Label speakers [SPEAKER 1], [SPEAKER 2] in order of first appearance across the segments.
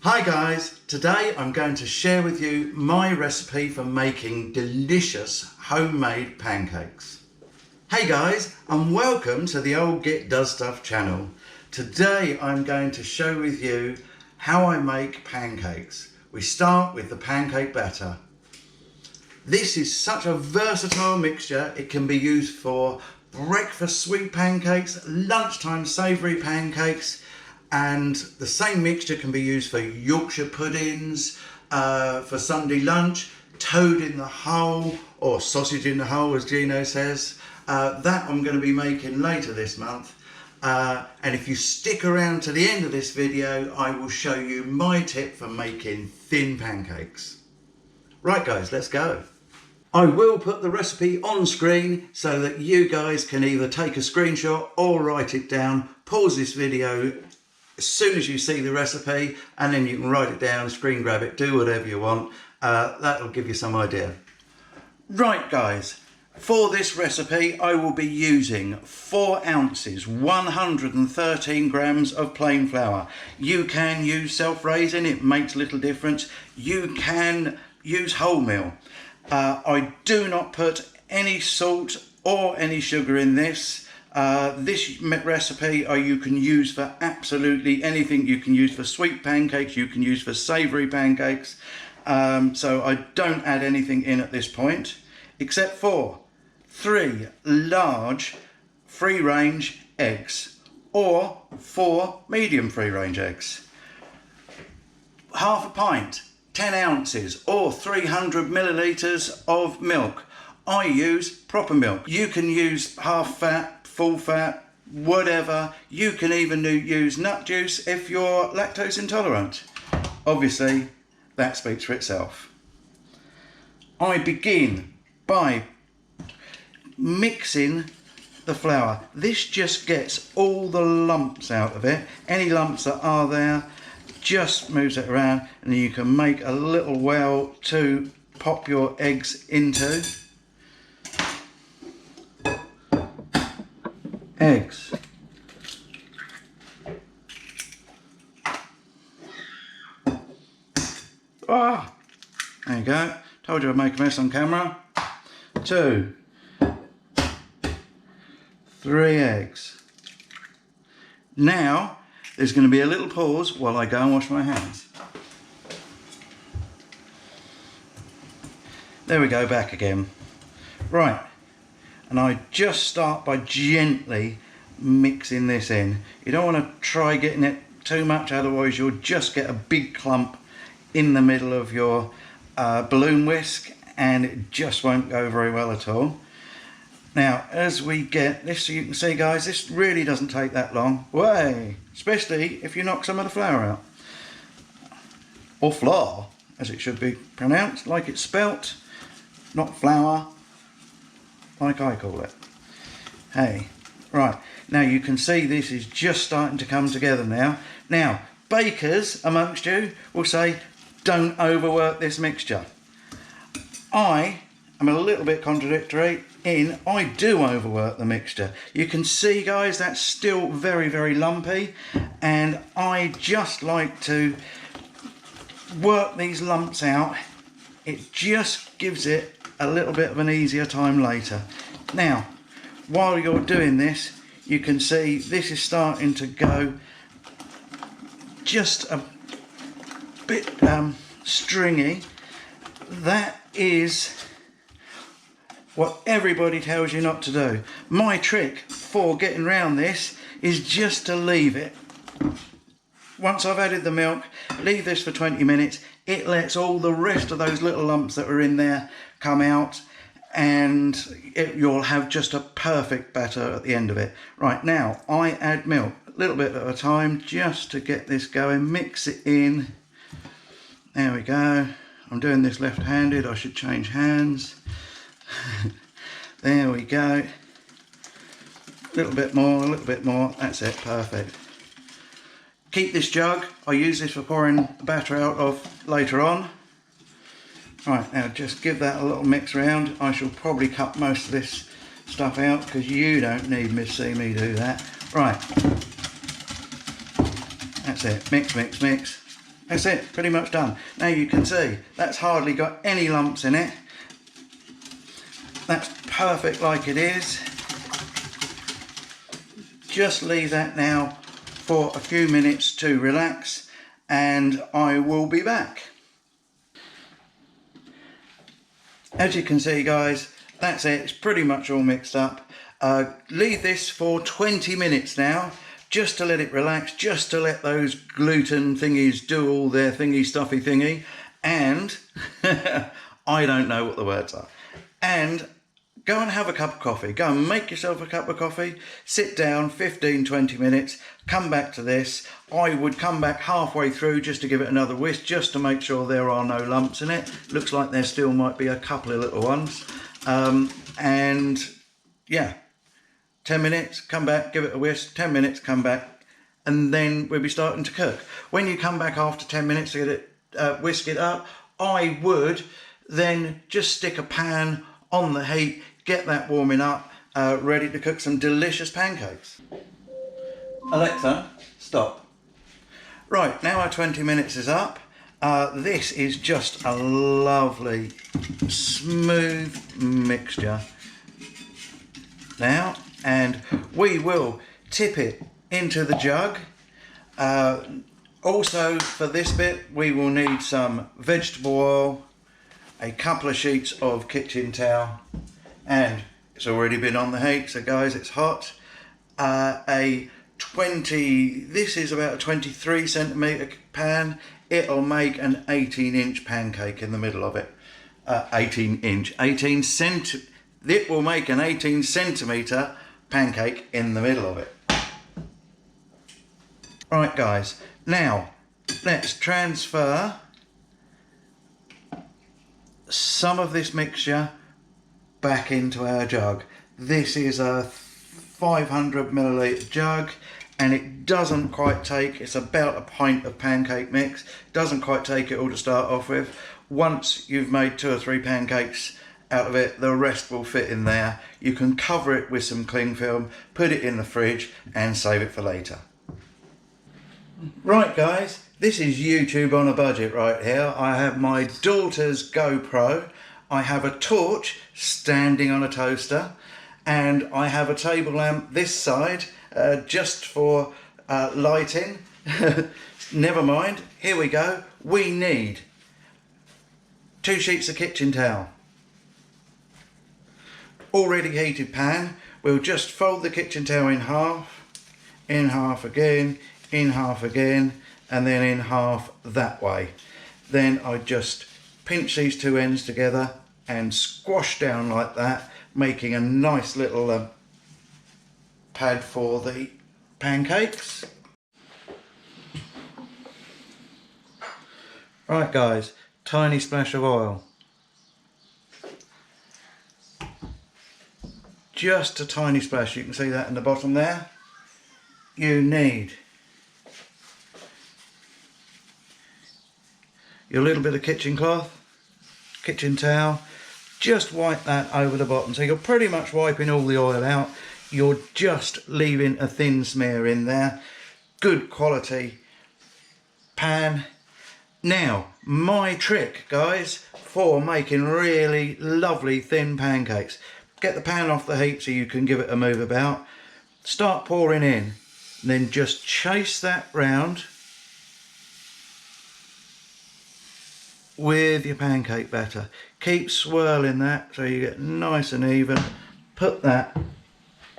[SPEAKER 1] Hi guys, today I'm going to share with you my recipe for making delicious homemade pancakes. Hey guys, and welcome to the Old Git Does Stuff channel. Today I'm going to share with you how I make pancakes. We start with the pancake batter. This is such a versatile mixture. It can be used for breakfast sweet pancakes, lunchtime savoury pancakes, and the same mixture can be used for Yorkshire puddings, for Sunday lunch, toad in the hole, or sausage in the hole as Gino says. That I'm going to be making later this month. And if you stick around to the end of this video, I will show you my tip for making thin pancakes. Right guys, let's go. I will put the recipe on screen so that you guys can either take a screenshot or write it down. Pause this video as soon as you see the recipe, and then you can write it down, screen grab it, do whatever you want. That'll give you some idea. Right guys, for this recipe I will be using 4 ounces, 113 grams of plain flour. You can use self-raising, it makes little difference. You can use wholemeal. I do not put any salt or any sugar in this. This recipe you can use for absolutely anything. You can use for sweet pancakes, you can use for savoury pancakes. So I don't add anything in at this point, except for 3 large free-range eggs or 4 medium free-range eggs. Half a pint, 10 ounces or 300 millilitres of milk. I use proper milk. You can use half fat, full fat, whatever. You can even use nut juice if you're lactose intolerant. Obviously, that speaks for itself. I begin by mixing the flour. This just gets all the lumps out of it. Any lumps that are there, just moves it around, and you can make a little well to pop your eggs into. Eggs. Ah, there you go. Told you I'd make a mess on camera. 2, 3 eggs. Now there's going to be a little pause while I go and wash my hands. There we go, back again. Right. And I just start by gently mixing this in. You don't want to try getting it too much, otherwise you'll just get a big clump in the middle of your balloon whisk and it just won't go very well at all. Now as we get this, so you can see guys, this really doesn't take that long, way, especially if you knock some of the flour out. Or flour, as it should be pronounced, like it's spelt, not flour, like I call it. Hey, right, now you can see this is just starting to come together now. Now, bakers amongst you will say, don't overwork this mixture. I am a little bit contradictory in I do overwork the mixture. You can see guys, that's still very, very lumpy, and I just like to work these lumps out. It just gives it a little bit of an easier time later. Now, while you're doing this, you can see this is starting to go just a bit stringy. That is what everybody tells you not to do. My trick for getting around this is just to leave it. Once I've added the milk, leave this for 20 minutes. It lets all the rest of those little lumps that are in there come out, and you'll have just a perfect batter at the end of it. Right, now I add milk a little bit at a time just to get this going. Mix it in. There we go. I'm doing this left-handed, I should change hands. There we go. A little bit more, that's it, perfect. Keep this jug, I use this for pouring the batter out of later on. Right, now just give that a little mix around. I shall probably cut most of this stuff out because you don't need to see me do that. Right, that's it, mix, mix, mix. That's it, pretty much done. Now you can see that's hardly got any lumps in it. That's perfect like it is. Just leave that now for a few minutes to relax and I will be back. As you can see guys, that's it, it's pretty much all mixed up. Leave this for 20 minutes now, just to let it relax, just to let those gluten thingies do all their thingy stuffy thingy, and I don't know what the words are. And go and have a cup of coffee, go and make yourself a cup of coffee, sit down 15-20 minutes, come back to this. I would come back halfway through just to give it another whisk, just to make sure there are no lumps in it. Looks like there still might be a couple of little ones. And yeah, 10 minutes, come back, give it a whisk, 10 minutes, come back, and then we'll be starting to cook. When you come back after 10 minutes to get it, whisk it up, I would then just stick a pan on the heat, get that warming up, ready to cook some delicious pancakes. Alexa, stop. Right, now our 20 minutes is up. This is just a lovely, smooth mixture now, and we will tip it into the jug. Also for this bit we will need some vegetable oil, a couple of sheets of kitchen towel, and it's already been on the heat, so guys, it's hot. This is about a 23 centimetre pan. It'll make an 18-inch pancake in the middle of it. It will make an 18 centimetre pancake in the middle of it. Right guys, now let's transfer some of this mixture back into our jug. This is a 500 milliliter jug, and it doesn't quite take, it's about a pint of pancake mix, doesn't quite take it all to start off with. Once you've made 2 or 3 pancakes out of it, the rest will fit in there. You can cover it with some cling film, put it in the fridge and save it for later. Right guys, this is YouTube on a budget right here. I have my daughter's GoPro, I have a torch standing on a toaster, and I have a table lamp this side just for lighting. Never mind, here we go. We need 2 sheets of kitchen towel. Already heated pan. We'll just fold the kitchen towel in half again, in half again, and then in half that way. Then I just pinch these 2 ends together and squash down like that, making a nice little pad for the pancakes. Right guys, tiny splash of oil. Just a tiny splash, you can see that in the bottom there. You need your little bit of kitchen cloth, kitchen towel, just wipe that over the bottom. So you're pretty much wiping all the oil out. You're just leaving a thin smear in there. Good quality pan. Now, my trick, guys, for making really lovely thin pancakes. Get the pan off the heat so you can give it a move about. Start pouring in, then just chase that round with your pancake batter. Keep swirling that so you get nice and even. Put that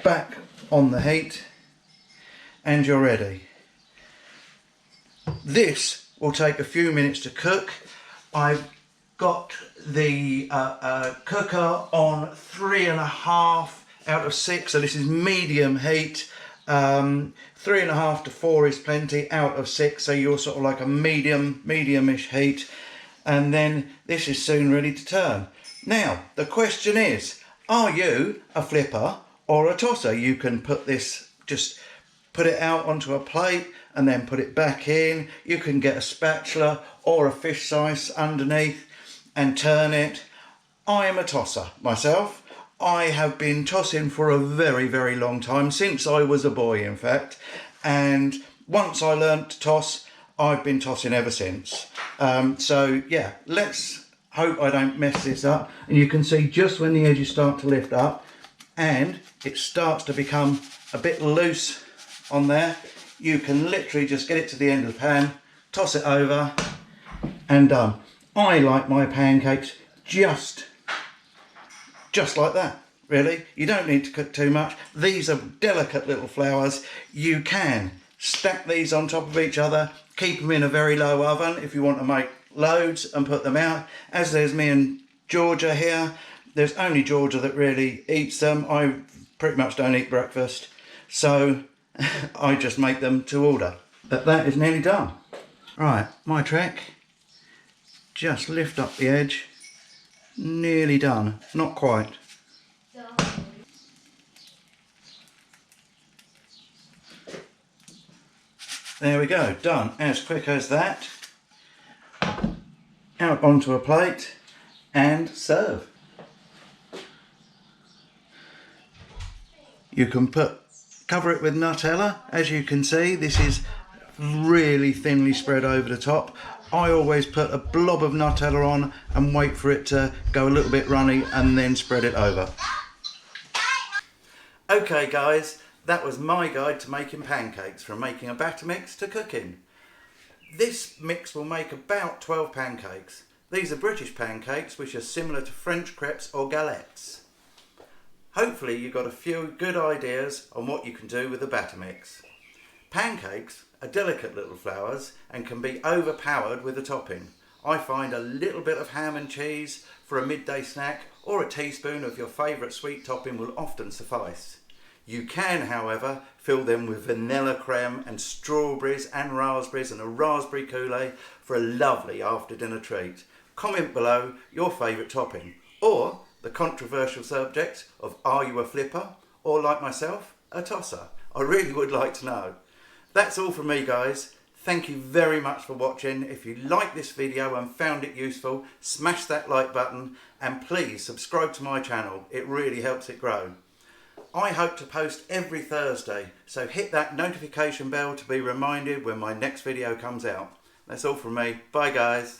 [SPEAKER 1] back on the heat and you're ready. This will take a few minutes to cook. I've got the cooker on 3.5 out of 6, so this is medium heat. 3.5 to 4 is plenty out of 6, so you're sort of like a medium-ish heat, and then this is soon ready to turn. Now the question is, are you a flipper or a tosser? You can put this, just put it out onto a plate and then put it back in. You can get a spatula or a fish slice underneath and turn it. I am a tosser myself. I have been tossing for a very, very long time, since I was a boy in fact, and once I learnt to toss, I've been tossing ever since. So yeah, let's hope I don't mess this up. And you can see just when the edges start to lift up and it starts to become a bit loose on there, you can literally just get it to the end of the pan, toss it over and done. I like my pancakes just like that, really. You don't need to cook too much. These are delicate little flours. You can stack these on top of each other, keep them in a very low oven if you want to make loads and put them out. As there's me and Georgia here, there's only Georgia that really eats them. I pretty much don't eat breakfast, so I just make them to order. But that is nearly done. Right, my trick, just lift up the edge. Nearly done, not quite. There we go, done as quick as that. Out onto a plate and serve. You can cover it with Nutella. As you can see, this is really thinly spread over the top. I always put a blob of Nutella on and wait for it to go a little bit runny and then spread it over. Okay guys, that was my guide to making pancakes, from making a batter mix to cooking. This mix will make about 12 pancakes. These are British pancakes, which are similar to French crepes or galettes. Hopefully you got a few good ideas on what you can do with the batter mix. Pancakes are delicate little flours and can be overpowered with a topping. I find a little bit of ham and cheese for a midday snack, or a teaspoon of your favourite sweet topping will often suffice. You can, however, fill them with vanilla creme and strawberries and raspberries and a raspberry coulis for a lovely after dinner treat. Comment below your favourite topping, or the controversial subject of, are you a flipper, or like myself, a tosser? I really would like to know. That's all from me guys. Thank you very much for watching. If you liked this video and found it useful, smash that like button and please subscribe to my channel. It really helps it grow. I hope to post every Thursday, so hit that notification bell to be reminded when my next video comes out. That's all from me. Bye guys.